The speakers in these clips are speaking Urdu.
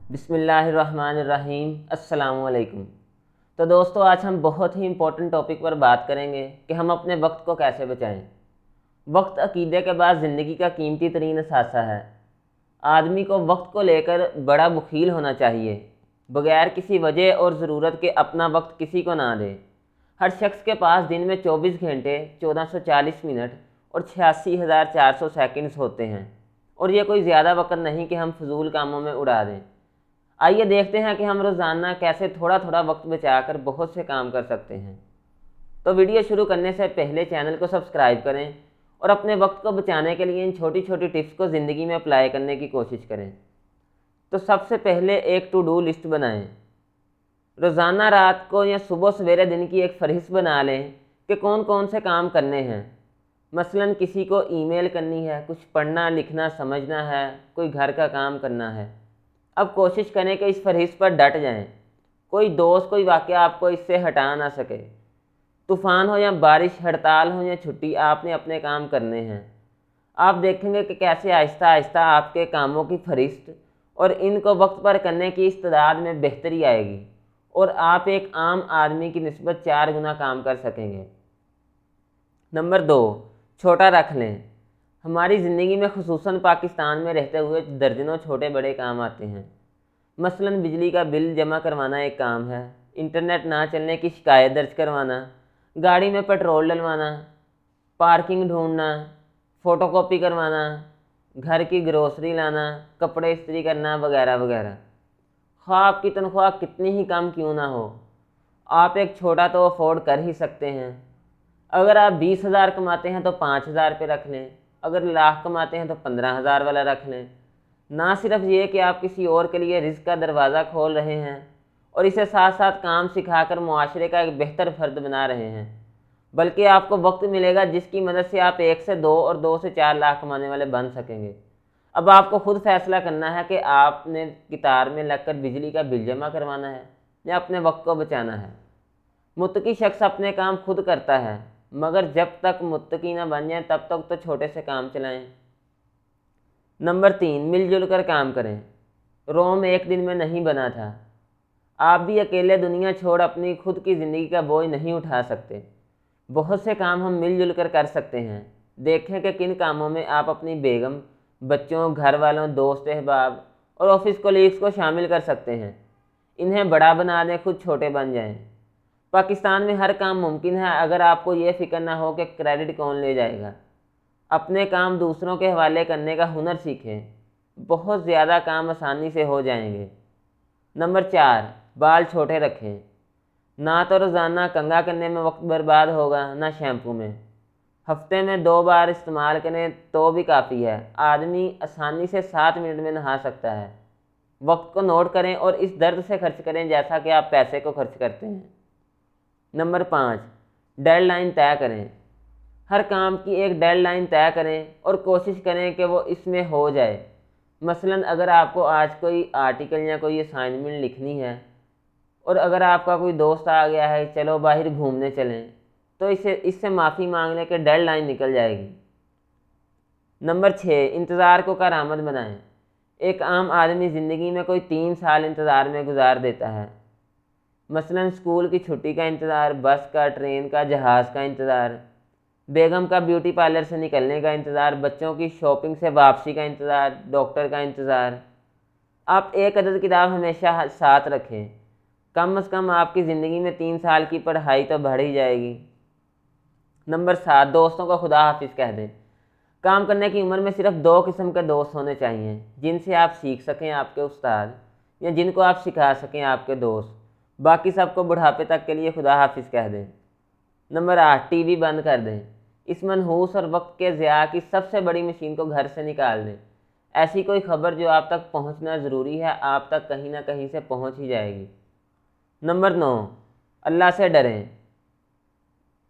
بسم اللہ الرحمن الرحیم۔ السلام علیکم۔ تو دوستو، آج ہم بہت ہی امپورٹنٹ ٹاپک پر بات کریں گے کہ ہم اپنے وقت کو کیسے بچائیں۔ وقت عقیدے کے بعد زندگی کا قیمتی ترین اثاثہ ہے۔ آدمی کو وقت کو لے کر بڑا بخیل ہونا چاہیے، بغیر کسی وجہ اور ضرورت کے اپنا وقت کسی کو نہ دے۔ ہر شخص کے پاس دن میں 24 گھنٹے 1440 منٹ اور 86,400 سیکنڈز ہوتے ہیں، اور یہ کوئی زیادہ وقت نہیں کہ ہم فضول کاموں میں اڑا دیں۔ آئیے دیکھتے ہیں کہ ہم روزانہ کیسے تھوڑا تھوڑا وقت بچا کر بہت سے کام کر سکتے ہیں۔ تو ویڈیو شروع کرنے سے پہلے چینل کو سبسکرائب کریں اور اپنے وقت کو بچانے کے لیے ان چھوٹی چھوٹی ٹپس کو زندگی میں اپلائی کرنے کی کوشش کریں۔ تو سب سے پہلے ایک ٹو ڈو لسٹ بنائیں۔ روزانہ رات کو یا صبح سویرے دن کی ایک فہرست بنا لیں کہ کون کون سے کام کرنے ہیں۔ مثلاً کسی کو ای میل کرنی ہے، کچھ پڑھنا لکھنا سمجھنا ہے، کوئی گھر کا کام کرنا ہے۔ اب کوشش کریں کہ اس فہرست پر ڈٹ جائیں۔ کوئی دوست کوئی واقعہ آپ کو اس سے ہٹا نہ سکے۔ طوفان ہو یا بارش، ہڑتال ہو یا چھٹی، آپ نے اپنے کام کرنے ہیں۔ آپ دیکھیں گے کہ کیسے آہستہ آہستہ آپ کے کاموں کی فہرست اور ان کو وقت پر کرنے کی استعداد میں بہتری آئے گی، اور آپ ایک عام آدمی کی نسبت 4 گنا کام کر سکیں گے۔ نمبر 2، چھوٹا رکھ لیں۔ ہماری زندگی میں خصوصاً پاکستان میں رہتے ہوئے درجنوں چھوٹے بڑے کام آتے ہیں۔ مثلاً بجلی کا بل جمع کروانا ایک کام ہے، انٹرنیٹ نہ چلنے کی شکایت درج کروانا، گاڑی میں پیٹرول ڈلوانا، پارکنگ ڈھونڈنا، فوٹو کاپی کروانا، گھر کی گروسری لانا، کپڑے استری کرنا وغیرہ وغیرہ۔ خواہ آپ کی تنخواہ کتنی ہی کم کیوں نہ ہو، آپ ایک چھوٹا تو افورڈ کر ہی سکتے ہیں۔ اگر آپ 20,000 کماتے ہیں تو 5,000 پہ رکھ لیں، اگر لاکھ کماتے ہیں تو 15,000 والا رکھ لیں۔ نہ صرف یہ کہ آپ کسی اور کے لیے رزق کا دروازہ کھول رہے ہیں اور اسے ساتھ ساتھ کام سکھا کر معاشرے کا ایک بہتر فرد بنا رہے ہیں، بلکہ آپ کو وقت ملے گا جس کی مدد سے آپ 1 سے 2 اور 2 سے 4 لاکھ کمانے والے بن سکیں گے۔ اب آپ کو خود فیصلہ کرنا ہے کہ آپ نے قطار میں لگ کر بجلی کا بل جمع کروانا ہے یا اپنے وقت کو بچانا ہے۔ متقی شخص اپنے کام خود کرتا ہے، مگر جب تک متقی نہ بن جائیں تب تک تو چھوٹے سے کام چلائیں۔ نمبر 3، مل جل کر کام کریں۔ روم ایک دن میں نہیں بنا تھا۔ آپ بھی اکیلے دنیا چھوڑ اپنی خود کی زندگی کا بوجھ نہیں اٹھا سکتے۔ بہت سے کام ہم مل جل کر سکتے ہیں۔ دیکھیں کہ کن کاموں میں آپ اپنی بیگم، بچوں، گھر والوں، دوست احباب اور آفس کولیگز کو شامل کر سکتے ہیں۔ انہیں بڑا بنا دیں، خود چھوٹے بن جائیں۔ پاکستان میں ہر کام ممکن ہے اگر آپ کو یہ فکر نہ ہو کہ کریڈٹ کون لے جائے گا۔ اپنے کام دوسروں کے حوالے کرنے کا ہنر سیکھیں، بہت زیادہ کام آسانی سے ہو جائیں گے۔ نمبر 4، بال چھوٹے رکھیں۔ نہ تو روزانہ کنگھا کرنے میں وقت برباد ہوگا، نہ شیمپو میں۔ ہفتے میں 2 بار استعمال کریں تو بھی کافی ہے۔ آدمی آسانی سے 7 منٹ میں نہا سکتا ہے۔ وقت کو نوٹ کریں اور اس درد سے خرچ کریں جیسا کہ آپ پیسے کو خرچ کرتے ہیں۔ نمبر 5، ڈیڈ لائن طے کریں۔ ہر کام کی ایک ڈیڈ لائن طے کریں اور کوشش کریں کہ وہ اس میں ہو جائے۔ مثلاً اگر آپ کو آج کوئی آرٹیکل یا کوئی اسائنمنٹ لکھنی ہے اور اگر آپ کا کوئی دوست آ گیا ہے چلو باہر گھومنے چلیں، تو اس سے معافی مانگ لیں کہ ڈیڈ لائن نکل جائے گی۔ نمبر 6، انتظار کو کارآمد بنائیں۔ ایک عام آدمی زندگی میں کوئی 3 سال انتظار میں گزار دیتا ہے۔ مثلاً اسکول کی چھٹی کا انتظار، بس کا، ٹرین کا، جہاز کا انتظار، بیگم کا بیوٹی پارلر سے نکلنے کا انتظار، بچوں کی شاپنگ سے واپسی کا انتظار، ڈاکٹر کا انتظار۔ آپ ایک عدد کتاب ہمیشہ ساتھ رکھیں۔ کم از کم آپ کی زندگی میں 3 سال کی پڑھائی تو بڑھ ہی جائے گی۔ نمبر 7، دوستوں کو خدا حافظ کہہ دیں۔ کام کرنے کی عمر میں صرف 2 قسم کے دوست ہونے چاہیے، جن سے آپ سیکھ سکیں، آپ کے استاد، یا جن کو آپ سکھا سکیں، آپ کے دوست۔ باقی سب کو بڑھاپے تک کے لیے خدا حافظ کہہ دیں۔ نمبر 8، ٹی وی بند کر دیں۔ اس منحوس اور وقت کے ضیاع کی سب سے بڑی مشین کو گھر سے نکال دیں۔ ایسی کوئی خبر جو آپ تک پہنچنا ضروری ہے، آپ تک کہیں نہ کہیں سے پہنچ ہی جائے گی۔ نمبر 9، اللہ سے ڈریں۔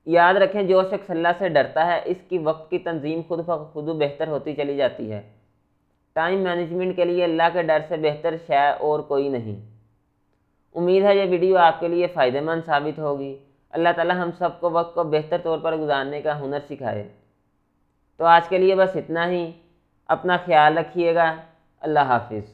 یاد رکھیں جو شخص اللہ سے ڈرتا ہے اس کی وقت کی تنظیم خود بخود بہتر ہوتی چلی جاتی ہے۔ ٹائم مینجمنٹ کے لیے اللہ کے ڈر سے بہتر شے اور کوئی نہیں۔ امید ہے یہ ویڈیو آپ کے لیے فائدہ مند ثابت ہوگی۔ اللہ تعالی ہم سب کو وقت کو بہتر طور پر گزارنے کا ہنر سکھائے۔ تو آج کے لیے بس اتنا ہی۔ اپنا خیال رکھیے گا۔ اللہ حافظ۔